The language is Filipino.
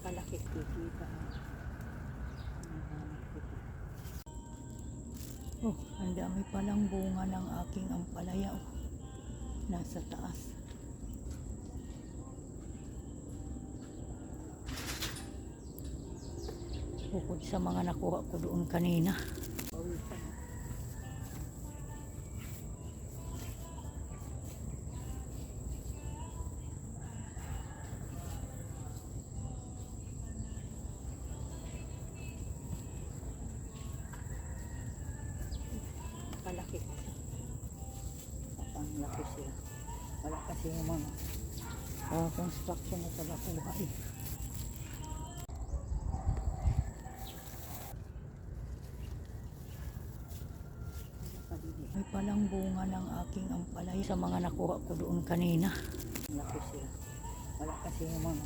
Kalaki kikita. Oh, ang dami palang bunga ng aking ampalaya. Oh, nasa taas. Bukod sa mga nakuha ko doon kanina. Kalaki. Ang laki sila. Wala kasi yung mga construction na pagkakuha eh. May palang bunga ng aking ampalaya sa mga nakuha ko doon kanina. Laki sila. Wala kasi yung mga